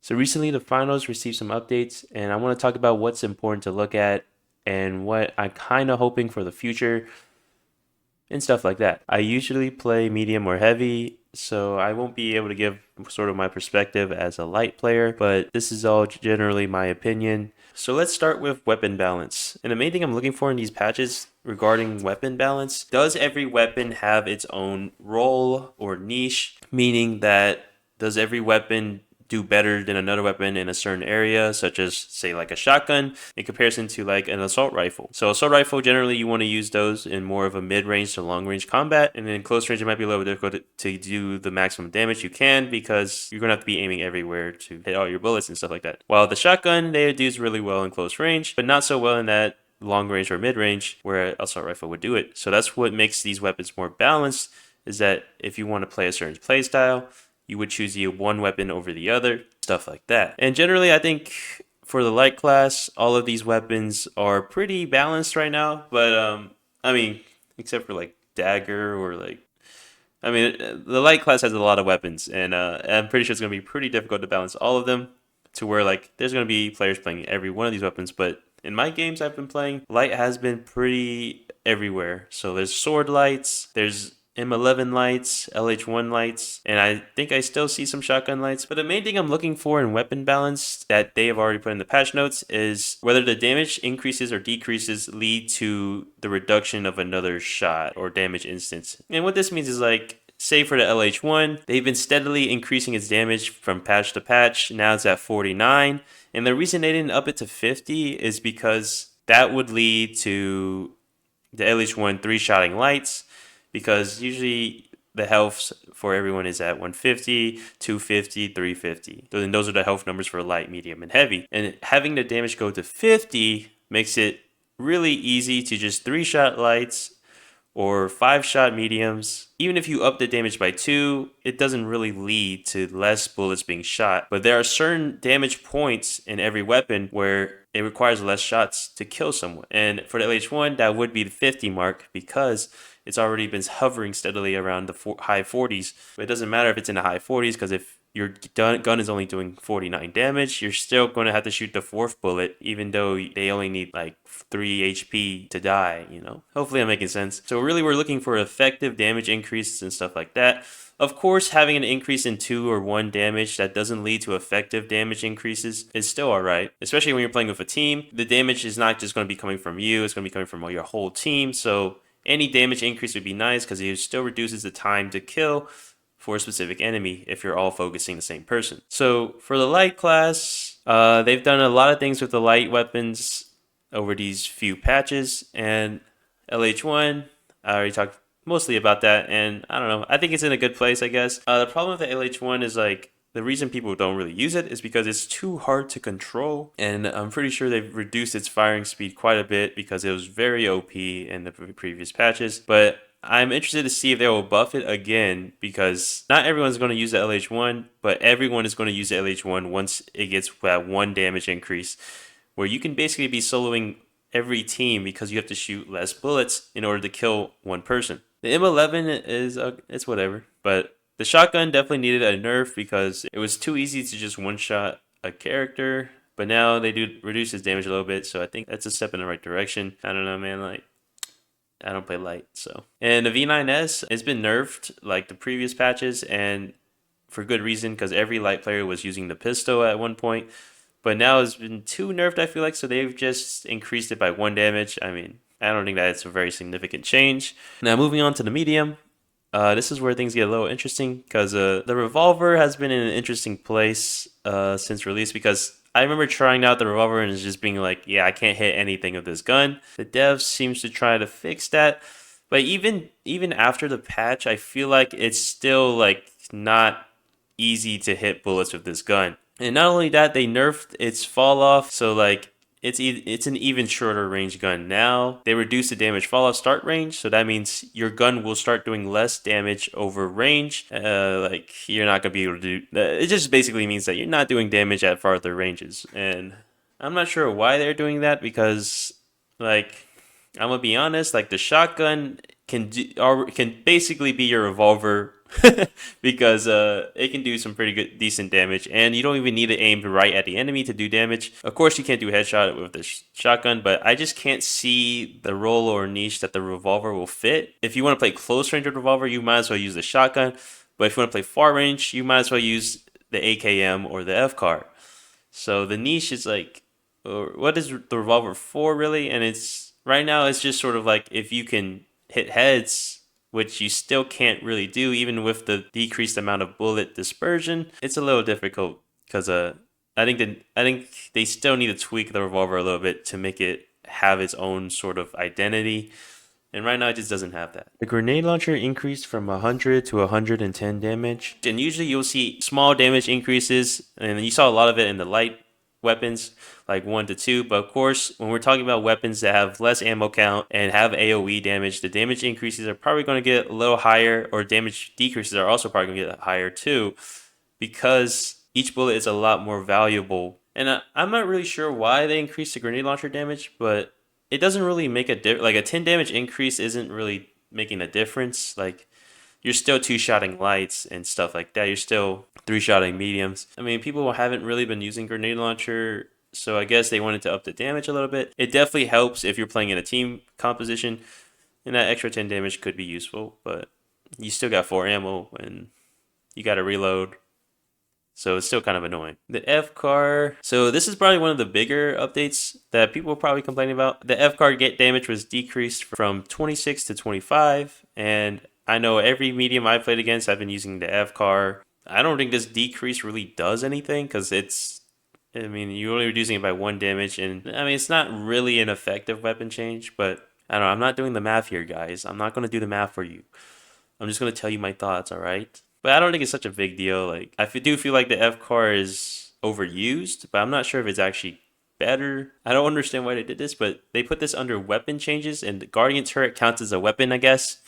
So recently the finals received some updates, and I want to talk about what's important to look at and what I'm kind of hoping for the future and stuff like that. I usually play medium or heavy, so I won't be able to give sort of my perspective as a light player, but this is all generally my opinion. So let's start with weapon balance. And the main thing I'm looking for in these patches regarding weapon balance, does every weapon have its own role or niche? Meaning that does every weapon do better than another weapon in a certain area, such as say like a shotgun in comparison to like an assault rifle. So assault rifle, generally you want to use those in more of a mid-range to long-range combat, and in close range it might be a little bit difficult to do the maximum damage you can because you're going to have to be aiming everywhere to hit all your bullets and stuff like that. While the shotgun, they do really well in close range, but not so well in that long range or mid range where an assault rifle would do it. So that's what makes these weapons more balanced, is that if you want to play a certain playstyle, you would choose the one weapon over the other, stuff like that. And generally, I think for the light class, all of these weapons are pretty balanced right now. But I mean, except for like dagger or like, I mean, the light class has a lot of weapons, and I'm pretty sure it's gonna be pretty difficult to balance all of them. To where like there's gonna be players playing every one of these weapons, but in my games I've been playing, light has been pretty everywhere. So there's sword lights, there's M11 lights, LH1 lights, and I think I still see some shotgun lights. But the main thing I'm looking for in weapon balance that they have already put in the patch notes is whether the damage increases or decreases lead to the reduction of another shot or damage instance. And what this means is like, say for the LH1, they've been steadily increasing its damage from patch to patch. Now it's at 49. And the reason they didn't up it to 50 is because that would lead to the LH1 three-shotting lights, because usually the health for everyone is at 150, 250, 350. And those are the health numbers for light, medium, and heavy. And having the damage go to 50 makes it really easy to just three-shot lights or five-shot mediums. Even if you up the damage by 2, it doesn't really lead to less bullets being shot. But there are certain damage points in every weapon where it requires less shots to kill someone. And for the LH1, that would be the 50 mark because it's already been hovering steadily around the high 40s. But it doesn't matter if it's in the high 40s, because if your gun is only doing 49 damage, you're still going to have to shoot the fourth bullet, even though they only need like 3 HP to die, you know? Hopefully I'm making sense. So really we're looking for effective damage increases and stuff like that. Of course, having an increase in 2 or 1 damage that doesn't lead to effective damage increases is still alright. Especially when you're playing with a team. The damage is not just going to be coming from you, it's going to be coming from your whole team. So any damage increase would be nice because it still reduces the time to kill for a specific enemy if you're all focusing the same person. So for the light class, they've done a lot of things with the light weapons over these few patches, and LH1, I already talked mostly about that, and I don't know, I think it's in a good place, I guess. The problem with the LH1 is like, the reason people don't really use it is because it's too hard to control, and I'm pretty sure they've reduced its firing speed quite a bit because it was very OP in the previous patches. But I'm interested to see if they will buff it again, because not everyone's going to use the LH1, but everyone is going to use the LH1 once it gets that 1 damage increase, where you can basically be soloing every team because you have to shoot less bullets in order to kill one person. The M11 is, it's whatever, but the shotgun definitely needed a nerf because it was too easy to just one-shot a character, but now they do reduce his damage a little bit, so I think that's a step in the right direction. I don't know, man, like, I don't play light, so. And the V9S, it's been nerfed like the previous patches, and for good reason, because every light player was using the pistol at one point, but now it's been too nerfed, I feel like, so they've just increased it by 1 damage. I mean, I don't think that it's a very significant change. Now, moving on to the medium. This is where things get a little interesting because the Revolver has been in an interesting place since release, because I remember trying out the Revolver and just being like, yeah, I can't hit anything with this gun. The dev seems to try to fix that, but even after the patch, I feel like it's still like not easy to hit bullets with this gun. And not only that, they nerfed its fall off, so like it's an even shorter range gun now. They reduced the damage fall off start range, so that means your gun will start doing less damage over range. Like you're not gonna be able to do. It just basically means that you're not doing damage at farther ranges, and I'm not sure why they're doing that, because like I'm gonna be honest, like the shotgun can basically be your revolver because it can do some pretty good, decent damage, and you don't even need to aim right at the enemy to do damage. Of course, you can't do headshot with the shotgun, but I just can't see the role or niche that the revolver will fit. If you want to play close range with revolver, you might as well use the shotgun. But if you want to play far range, you might as well use the AKM or the FCAR. So the niche is like, what is the revolver for really? And it's right now it's just sort of like if you can hit heads, which you still can't really do even with the decreased amount of bullet dispersion. It's a little difficult because I think they still need to tweak the revolver a little bit to make it have its own sort of identity. And right now it just doesn't have that. The grenade launcher increased from 100 to 110 damage. And usually you'll see small damage increases, and you saw a lot of it in the light weapons, like 1 to 2. But of course, when we're talking about weapons that have less ammo count and have AoE damage, the damage increases are probably going to get a little higher, or damage decreases are also probably going to get higher too, because each bullet is a lot more valuable. And I'm not really sure why they increased the grenade launcher damage, but it doesn't really make a difference. Like a 10 damage increase isn't really making a difference. Like you're still two-shotting lights and stuff like that. You're still three-shotting mediums. I mean, people haven't really been using grenade launcher, so I guess they wanted to up the damage a little bit. It definitely helps if you're playing in a team composition, and that extra 10 damage could be useful, but you still got 4 ammo and you got to reload. So it's still kind of annoying. The FCAR. So this is probably one of the bigger updates that people are probably complaining about. The FCAR get damage was decreased from 26 to 25. And I know every medium I've played against, I've been using the FCAR. I don't think this decrease really does anything because you're only reducing it by 1 damage. And I mean, it's not really an effective weapon change, but I don't know. I'm not doing the math here, guys. I'm not going to do the math for you. I'm just going to tell you my thoughts, all right? But I don't think it's such a big deal. Like I do feel like the FCAR is overused, but I'm not sure if it's actually better. I don't understand why they did this, but they put this under weapon changes, and the Guardian turret counts as a weapon, I guess,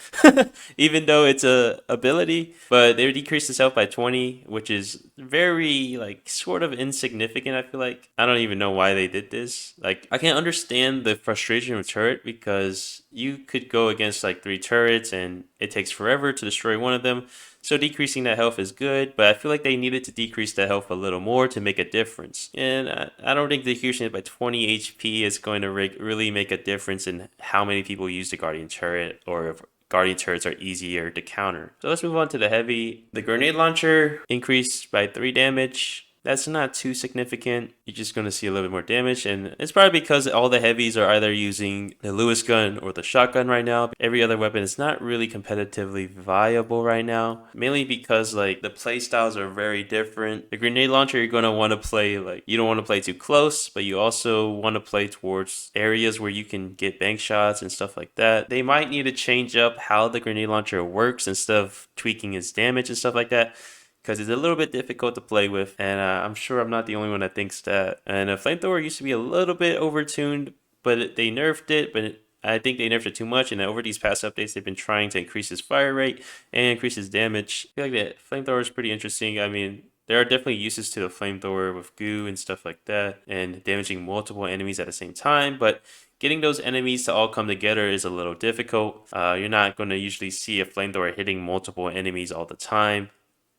even though it's a ability. But they decreased its health by 20, which is very like sort of insignificant. I feel like I don't even know why they did this. Like I can understand the frustration with turret because you could go against like 3 turrets and it takes forever to destroy one of them. So decreasing that health is good, but I feel like they needed to decrease that health a little more to make a difference. And I don't think decreasing it by 20 HP is going to really make a difference in how many people use the Guardian turret, or if Guardian turrets are easier to counter. So let's move on to the heavy. The grenade launcher increased by 3 damage. That's not too significant. You're just going to see a little bit more damage, and it's probably because all the heavies are either using the Lewis gun or the shotgun right now. Every other weapon is not really competitively viable right now, mainly because like the play styles are very different. The grenade launcher, you're going to want to play like, you don't want to play too close, but you also want to play towards areas where you can get bank shots and stuff like that. They might need to change up how the grenade launcher works instead of tweaking its damage and stuff like that, because it's a little bit difficult to play with, and I'm sure I'm not the only one that thinks that. And a Flamethrower used to be a little bit overtuned, but they nerfed it, but I think they nerfed it too much, and over these past updates, they've been trying to increase its fire rate and increase its damage. I feel like that Flamethrower is pretty interesting. I mean, there are definitely uses to the Flamethrower with goo and stuff like that, and damaging multiple enemies at the same time, but getting those enemies to all come together is a little difficult. You're not going to usually see a Flamethrower hitting multiple enemies all the time.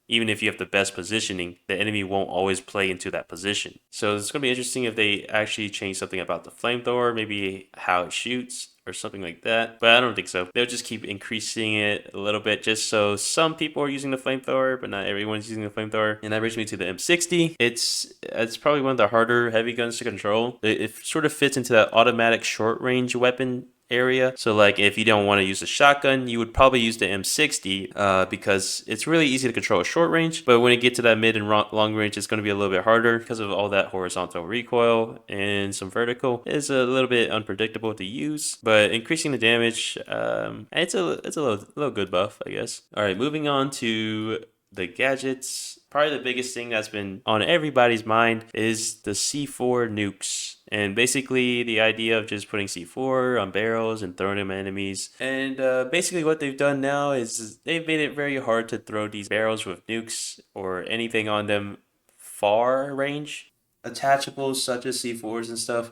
Even if you have the best positioning, the enemy won't always play into that position. So it's going to be interesting if they actually change something about the Flamethrower, maybe how it shoots or something like that. But I don't think so. They'll just keep increasing it a little bit just so some people are using the Flamethrower, but not everyone's using the Flamethrower. And that brings me to the M60. It's probably one of the harder heavy guns to control. It sort of fits into that automatic short range weapon area. So like if you don't want to use a shotgun, you would probably use the M60 because it's really easy to control at short range, but when you get to that mid and long range, it's going to be a little bit harder because of all that horizontal recoil and some vertical. It's a little bit unpredictable to use, but increasing the damage, it's a little good buff, I guess. All right, moving on to the gadgets. Probably the biggest thing that's been on everybody's mind is the C4 nukes. And basically the idea of just putting C4 on barrels and throwing them at enemies. And basically what they've done now is they've made it very hard to throw these barrels with nukes or anything on them far range. Attachables such as C4s and stuff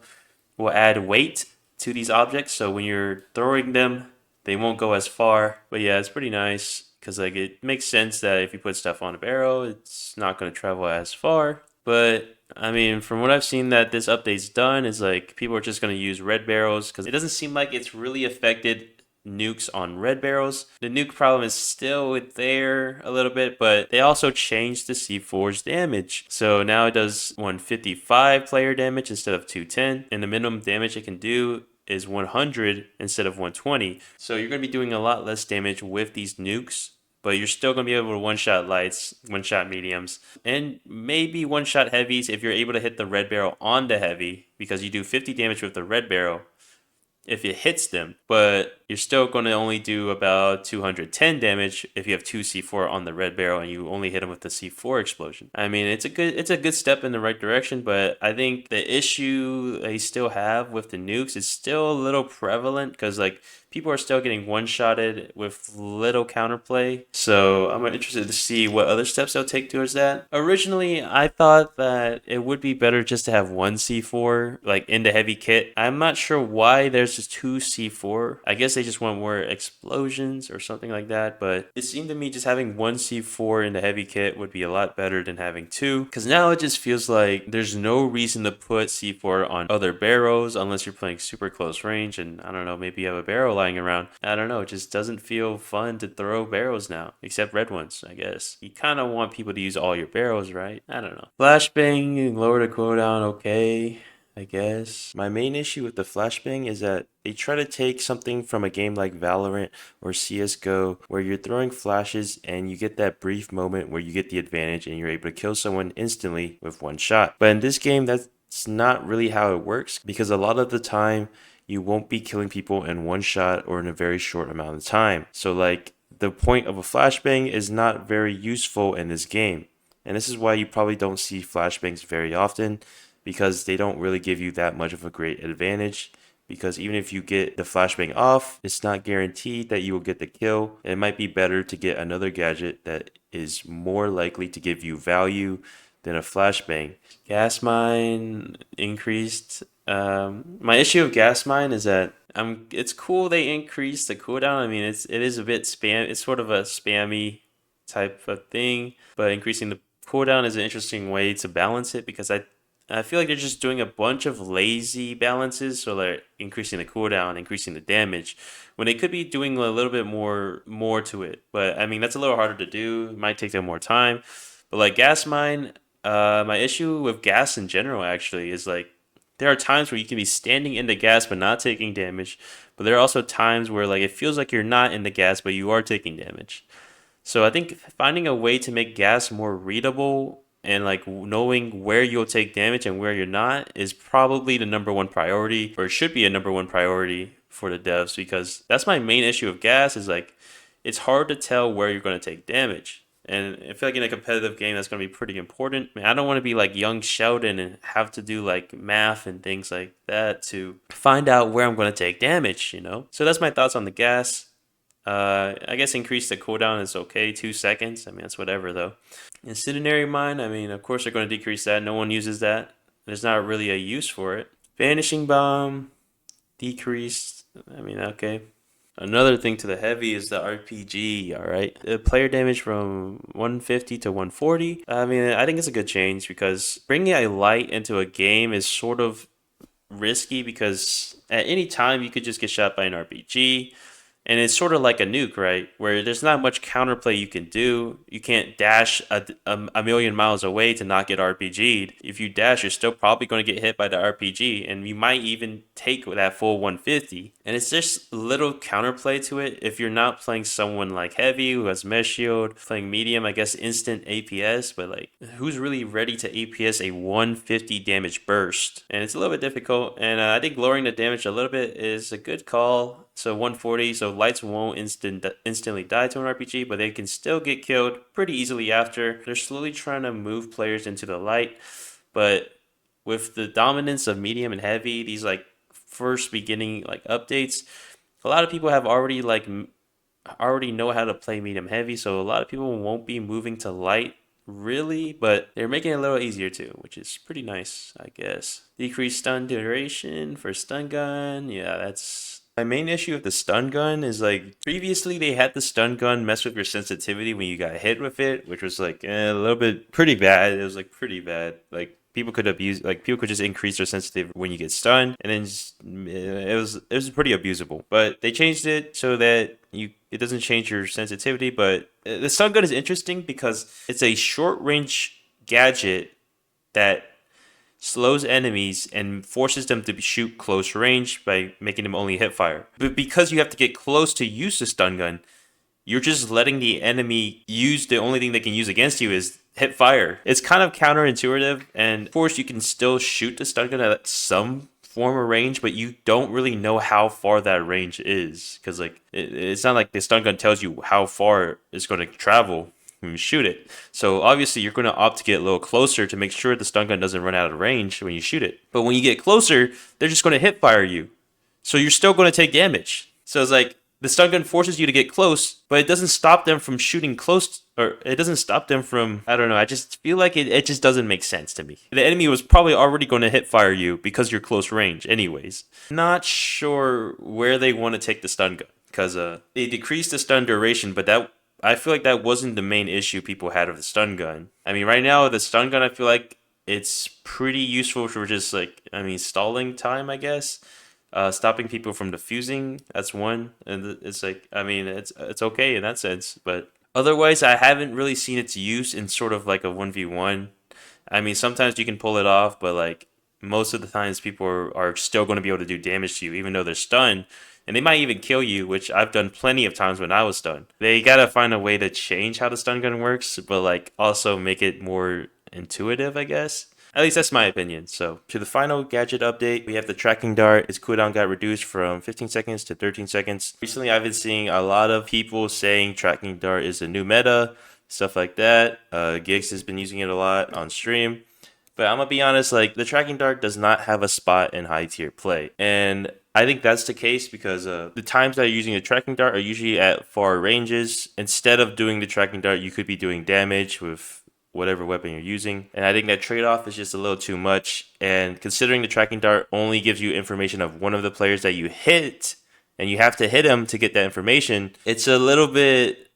will add weight to these objects. So when you're throwing them, they won't go as far. But yeah, it's pretty nice, because like it makes sense that if you put stuff on a barrel, it's not going to travel as far. But I mean, from what I've seen that this update's done is like people are just going to use red barrels because it doesn't seem like it's really affected nukes on red barrels. The nuke problem is still there a little bit, but they also changed the C4's damage. So now it does 155 player damage instead of 210, and the minimum damage it can do is 100 instead of 120. So you're going to be doing a lot less damage with these nukes, but you're still going to be able to one-shot lights, one-shot mediums, and maybe one-shot heavies if you're able to hit the red barrel on the heavy, because you do 50 damage with the red barrel if it hits them, but you're still going to only do about 210 damage if you have 2 C4 on the red barrel and you only hit them with the C4 explosion. I mean, it's a good step in the right direction, but I think the issue they still have with the nukes is still a little prevalent because like people are still getting one-shotted with little counterplay. So I'm interested to see what other steps they'll take towards that. Originally, I thought that it would be better just to have one C4 like in the heavy kit. I'm not sure why there's just 2 C4. I guess they just want more explosions or something like that, but it seemed to me just having one C4 in the heavy kit would be a lot better than having 2, because now it just feels like there's no reason to put C4 on other barrels unless you're playing super close range, and I don't know, maybe you have a barrel lying around. I don't know, it just doesn't feel fun to throw barrels now, except red ones, I guess. You kind of want people to use all your barrels, right? I don't know. Flashbang, lower the cooldown, okay, I guess. My main issue with the flashbang is that they try to take something from a game like Valorant or CSGO where you're throwing flashes and you get that brief moment where you get the advantage and you're able to kill someone instantly with one shot. But in this game, that's not really how it works, because a lot of the time you won't be killing people in one shot or in a very short amount of time. So like the point of a flashbang is not very useful in this game. And this is why you probably don't see flashbangs very often, because they don't really give you that much of a great advantage. Because even if you get the flashbang off, it's not guaranteed that you will get the kill. It might be better to get another gadget that is more likely to give you value than a flashbang. Gas mine increased. My issue with gas mine is that it's cool they increased the cooldown. I mean, it is a bit spam. It's sort of a spammy type of thing, but increasing the cooldown is an interesting way to balance it, because I feel like they're just doing a bunch of lazy balances, so they're increasing the cooldown, increasing the damage, when they could be doing a little bit more to it. But I mean, that's a little harder to do. It might take them more time. But like gas mine, my issue with gas in general actually is like there are times where you can be standing in the gas but not taking damage, but there are also times where like it feels like you're not in the gas but you are taking damage. So I think finding a way to make gas more readable and like knowing where you'll take damage and where you're not is probably the number one priority, or it should be a number one priority for the devs, because that's my main issue of gas is like it's hard to tell where you're going to take damage. And I feel like in a competitive game, that's going to be pretty important. I mean, I don't want to be like young Sheldon and have to do like math and things like that to find out where I'm going to take damage, you know? So that's my thoughts on the gas. I guess increase the cooldown is okay, 2 seconds. I mean, that's whatever though. Incendiary Mine, I mean, of course they're going to decrease that. No one uses that. There's not really a use for it. Vanishing Bomb, decreased. I mean, okay. Another thing to the heavy is the RPG, alright? The player damage from 150 to 140. I mean, I think it's a good change, because bringing a light into a game is sort of risky, because at any time you could just get shot by an RPG. And it's sort of like a nuke, right? Where there's not much counterplay you can do. You can't dash a million miles away to not get RPG'd. If you dash, you're still probably going to get hit by the RPG, and you might even take that full 150. And it's just little counterplay to it. If you're not playing someone like Heavy, who has Mesh Shield, playing Medium, I guess instant APS, but like, who's really ready to APS a 150 damage burst? And it's a little bit difficult, and I think lowering the damage a little bit is a good call. So 140, so lights won't instantly die to an RPG, but they can still get killed pretty easily after. They're slowly trying to move players into the light, but with the dominance of medium and heavy, these like first beginning like updates, a lot of people have already know how to play medium heavy, so a lot of people won't be moving to light really, but they're making it a little easier too, which is pretty nice, I guess. Decreased stun duration for stun gun, yeah, that's My main issue with the stun gun is like previously they had the stun gun mess with your sensitivity when you got hit with it, which was like a little bit pretty bad. It was like pretty bad. Like people could abuse, like people could just increase their sensitivity when you get stunned, and then just, it was pretty abusable. But they changed it so that it doesn't change your sensitivity. But the stun gun is interesting because it's a short range gadget that slows enemies and forces them to shoot close range by making them only hip fire. But because you have to get close to use the stun gun, you're just letting the enemy use the only thing they can use against you is hip fire. It's kind of counterintuitive, and of course you can still shoot the stun gun at some form of range, but you don't really know how far that range is because like it's not like the stun gun tells you how far it's going to travel when you shoot it. So obviously you're going to opt to get a little closer to make sure the stun gun doesn't run out of range when you shoot it. But when you get closer, they're just going to hip fire you. So you're still going to take damage. So it's like the stun gun forces you to get close, but it doesn't stop them from shooting close, or it doesn't stop them from, I don't know, I just feel like it just doesn't make sense to me. The enemy was probably already going to hip fire you because you're close range anyways. Not sure where they want to take the stun gun because they decreased the stun duration, but that I feel like that wasn't the main issue people had with the stun gun. I mean, right now the stun gun, I feel like it's pretty useful for just like, I mean, stalling time, I guess. Stopping people from defusing, that's one, and it's like, I mean, it's okay in that sense, but otherwise, I haven't really seen its use in sort of like a 1v1. I mean, sometimes you can pull it off, but like most of the times, people are still going to be able to do damage to you, even though they're stunned, and they might even kill you, which I've done plenty of times when I was stunned. They gotta find a way to change how the stun gun works, but like also make it more intuitive, I guess. At least that's my opinion. So, to the final gadget update, we have the tracking dart. Its cooldown got reduced from 15 seconds to 13 seconds. Recently, I've been seeing a lot of people saying tracking dart is a new meta, stuff like that. Gigs has been using it a lot on stream. But I'm gonna be honest, like the tracking dart does not have a spot in high tier play, and I think that's the case because the times that you're using a tracking dart are usually at far ranges. Instead of doing the tracking dart, you could be doing damage with whatever weapon you're using. And I think that trade-off is just a little too much. And considering the tracking dart only gives you information of one of the players that you hit, and you have to hit him to get that information, it's a little bit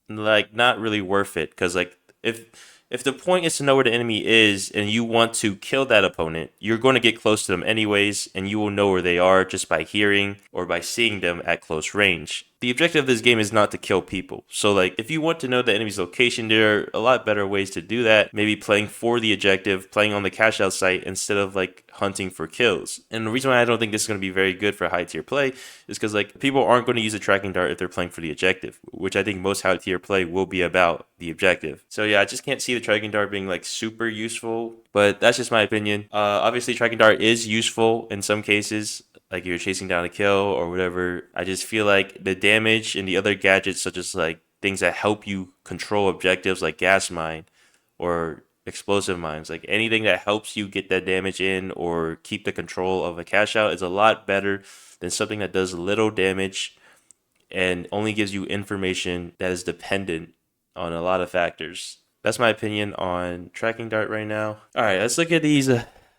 like not really worth it. Because like if the point is to know where the enemy is and you want to kill that opponent, you're going to get close to them anyways, and you will know where they are just by hearing or by seeing them at close range. The objective of this game is not to kill people. So like if you want to know the enemy's location, there are a lot better ways to do that. Maybe playing for the objective, playing on the cash out site instead of like hunting for kills. And the reason why I don't think this is going to be very good for high tier play is because like people aren't going to use a tracking dart if they're playing for the objective, which I think most high tier play will be about the objective. So yeah, I just can't see the tracking dart being like super useful, but that's just my opinion. Obviously tracking dart is useful in some cases, like you're chasing down a kill or whatever. I just feel like the damage and the other gadgets, such as like things that help you control objectives like gas mine or explosive mines, like anything that helps you get that damage in or keep the control of a cash out is a lot better than something that does little damage and only gives you information that is dependent on a lot of factors. That's my opinion on tracking dart right now. All right, let's look at these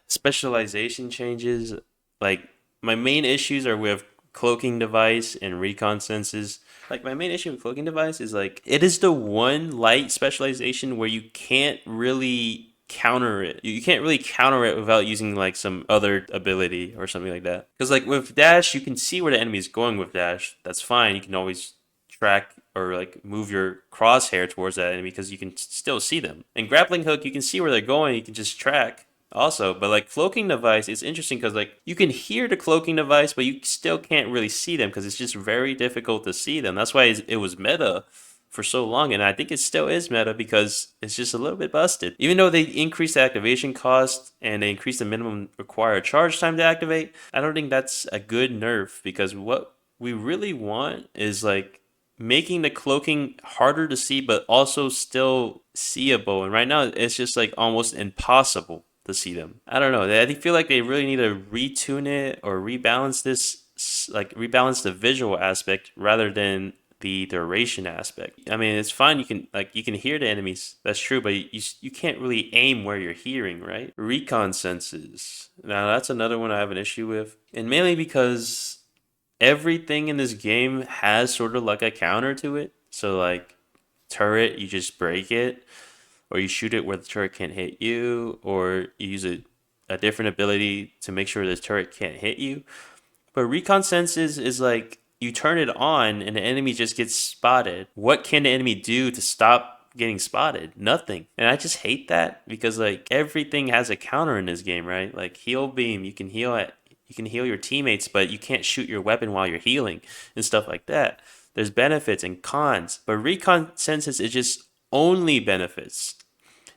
specialization changes. Like my main issues are with Cloaking Device and Recon Senses. Like my main issue with Cloaking Device is like it is the one light specialization where you can't really counter it. You can't really counter it without using like some other ability or something like that. Because like with dash, you can see where the enemy is going with dash. That's fine. You can always track or like move your crosshair towards that enemy because you can still see them. And grappling hook, you can see where they're going. You can just track also. But like cloaking device, it's interesting because like you can hear the cloaking device, but you still can't really see them because it's just very difficult to see them. That's why it was meta for so long, and I think it still is meta because it's just a little bit busted. Even though they increased the activation cost and they increased the minimum required charge time to activate, I don't think that's a good nerf because what we really want is like making the cloaking harder to see but also still seeable, and right now it's just like almost impossible to see them. I don't know, I feel like they really need to retune it or rebalance this, like rebalance the visual aspect rather than the duration aspect. I mean, it's fine, you can hear the enemies, that's true, but you can't really aim where you're hearing, right? Recon Senses, now that's another one I have an issue with, and mainly because everything in this game has sort of like a counter to it. So like turret, you just break it, or you shoot it where the turret can't hit you, or you use a different ability to make sure the turret can't hit you. But Recon Senses is like you turn it on and the enemy just gets spotted. What can the enemy do to stop getting spotted? Nothing. And I just hate that because like everything has a counter in this game, right? Like heal beam, you can heal your teammates, but you can't shoot your weapon while you're healing and stuff like that. There's benefits and cons, but Recon Senses is just only benefits.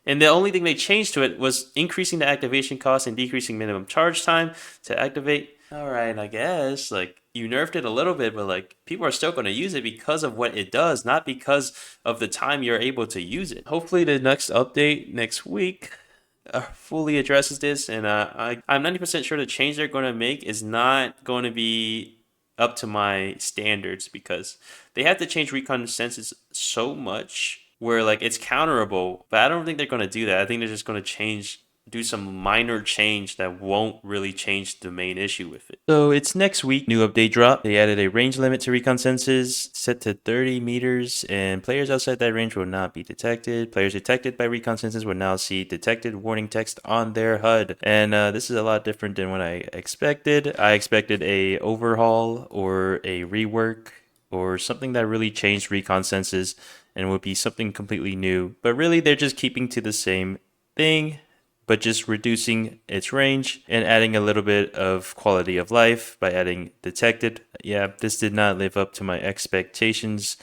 And the only thing they changed to it was increasing the activation cost and decreasing minimum charge time to activate. All right, I guess like you nerfed it a little bit, but like people are still going to use it because of what it does, not because of the time you're able to use it. Hopefully, the next update next week fully addresses this, and I'm 90% sure the change they're going to make is not going to be up to my standards because they have to change recon senses so much where like it's counterable, but I don't think they're going to do that. I think they're just going to do some minor change that won't really change the main issue with it. So it's next week, new update drop. They added a range limit to recon senses set to 30 meters, and players outside that range will not be detected. Players detected by recon senses will now see detected warning text on their HUD. And this is a lot different than what I expected. I expected a overhaul or a rework or something that really changed recon senses and would be something completely new. But really, they're just keeping to the same thing, but just reducing its range and adding a little bit of quality of life by adding detected. Yeah, this did not live up to my expectations.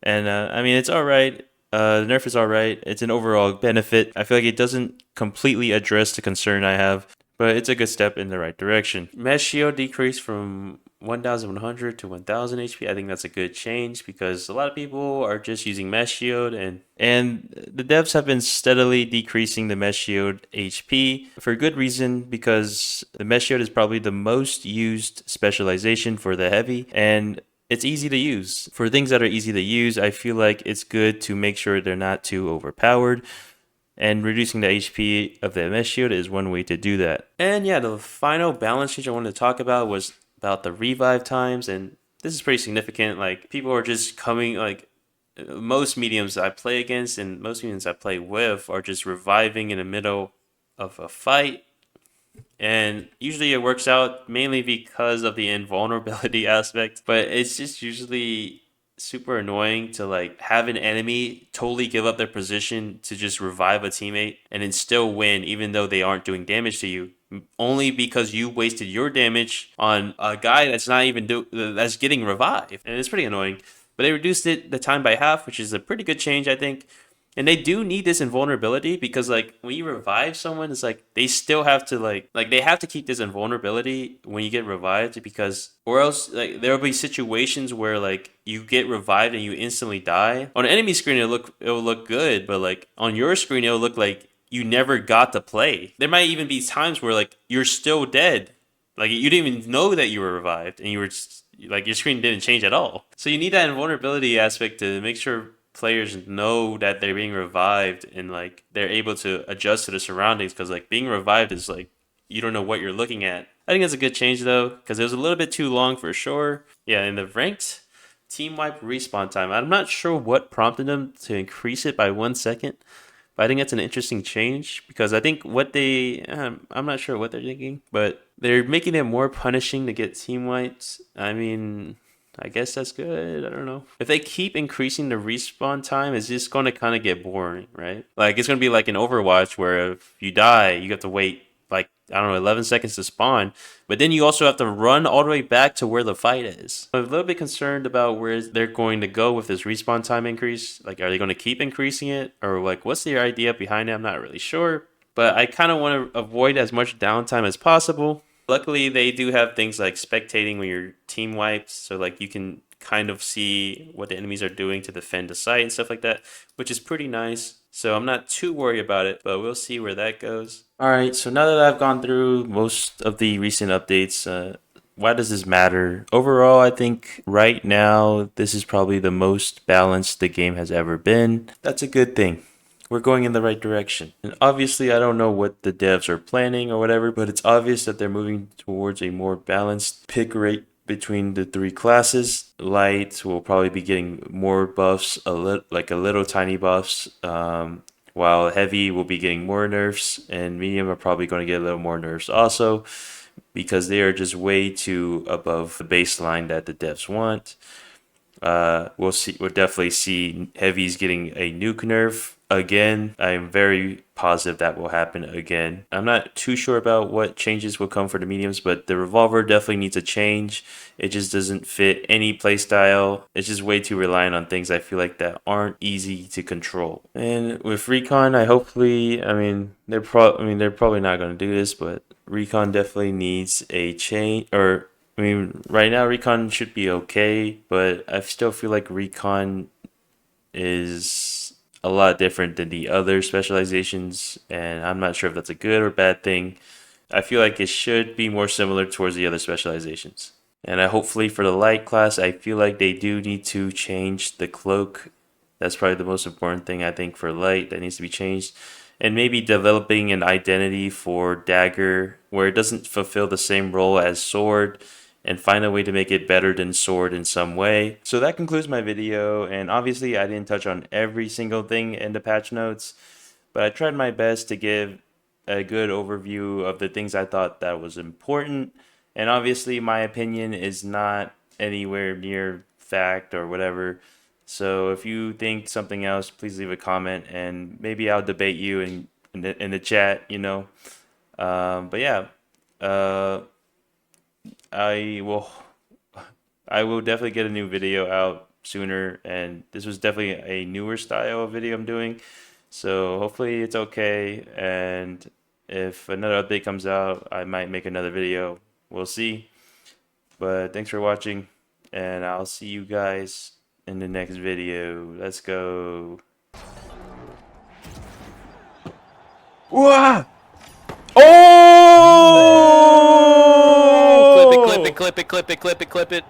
And I mean, it's all right. The nerf is all right. It's an overall benefit. I feel like it doesn't completely address the concern I have, but it's a good step in the right direction. Mesh shield decreased from 1,100 to 1,000 HP. I think that's a good change because a lot of people are just using mesh shield, and the devs have been steadily decreasing the mesh shield HP for good reason because the mesh shield is probably the most used specialization for the heavy, and it's easy to use. For things that are easy to use, I feel like it's good to make sure they're not too overpowered. And reducing the HP of the mesh shield is one way to do that. And yeah, the final balance change I wanted to talk about was about the revive times. And this is pretty significant. Like, people are just coming, like, most mediums I play against and most mediums I play with are just reviving in the middle of a fight. And usually it works out mainly because of the invulnerability aspect, but it's just usually super annoying to like have an enemy totally give up their position to just revive a teammate and then still win even though they aren't doing damage to you only because you wasted your damage on a guy that's not even that's getting revived, and it's pretty annoying. But they reduced the time by half, which is a pretty good change, I think. And they do need this invulnerability because like when you revive someone, it's like they still have to like they have to keep this invulnerability when you get revived, because or else like there'll be situations where like you get revived and you instantly die. On an enemy screen it'll look good, but like on your screen it'll look like you never got to play. There might even be times where like you're still dead. Like you didn't even know that you were revived and you were just, like your screen didn't change at all. So you need that invulnerability aspect to make sure players know that they're being revived and like they're able to adjust to the surroundings, because like being revived is like you don't know what you're looking at. I think that's a good change though, because it was a little bit too long for sure. Yeah, in the ranked team wipe respawn time, I'm not sure what prompted them to increase it by 1 second, but I think that's an interesting change because I think I'm not sure what they're thinking, but they're making it more punishing to get team wipes. I mean, I guess that's good. I don't know. If they keep increasing the respawn time, it's just going to kind of get boring, right? Like, it's going to be like in Overwatch where if you die, you have to wait, like, I don't know, 11 seconds to spawn. But then you also have to run all the way back to where the fight is. I'm a little bit concerned about where they're going to go with this respawn time increase. Like, are they going to keep increasing it? Or, like, what's the idea behind it? I'm not really sure. But I kind of want to avoid as much downtime as possible. Luckily, they do have things like spectating when your team wipes, so like you can kind of see what the enemies are doing to defend the site and stuff like that, which is pretty nice. So I'm not too worried about it, but we'll see where that goes. All right, so now that I've gone through most of the recent updates, why does this matter? Overall, I think right now this is probably the most balanced the game has ever been. That's a good thing. We're going in the right direction. And obviously, I don't know what the devs are planning or whatever, but it's obvious that they're moving towards a more balanced pick rate between the three classes. Light will probably be getting more buffs, like a little tiny buffs, while heavy will be getting more nerfs, and medium are probably going to get a little more nerfs also, because they are just way too above the baseline that the devs want. We'll definitely see heavies getting a nuke nerf again. I am very positive that will happen again. I'm not too sure about what changes will come for the mediums, but the revolver definitely needs a change. It just doesn't fit any playstyle. It's just way too reliant on things I feel like that aren't easy to control. And with Recon, they're probably not going to do this, but Recon definitely needs a change. Right now Recon should be okay, but I still feel like Recon is a lot different than the other specializations, and I'm not sure if that's a good or bad thing. I feel like it should be more similar towards the other specializations. And hopefully for the light class, I feel like they do need to change the cloak. That's probably the most important thing I think for light that needs to be changed. And maybe developing an identity for dagger where it doesn't fulfill the same role as sword, and find a way to make it better than sword in some way. So that concludes my video, and obviously I didn't touch on every single thing in the patch notes, but I tried my best to give a good overview of the things I thought that was important. And obviously my opinion is not anywhere near fact or whatever. So if you think something else, please leave a comment, and maybe I'll debate you in the chat, But yeah, uh, I will I will definitely get a new video out sooner, and this was definitely a newer style of video I'm doing. So hopefully it's okay, and if another update comes out, I might make another video. We'll see. But thanks for watching, and I'll see you guys in the next video. Let's go. Whoa! Oh! Clip it, clip it, clip it, clip it, clip it, clip it.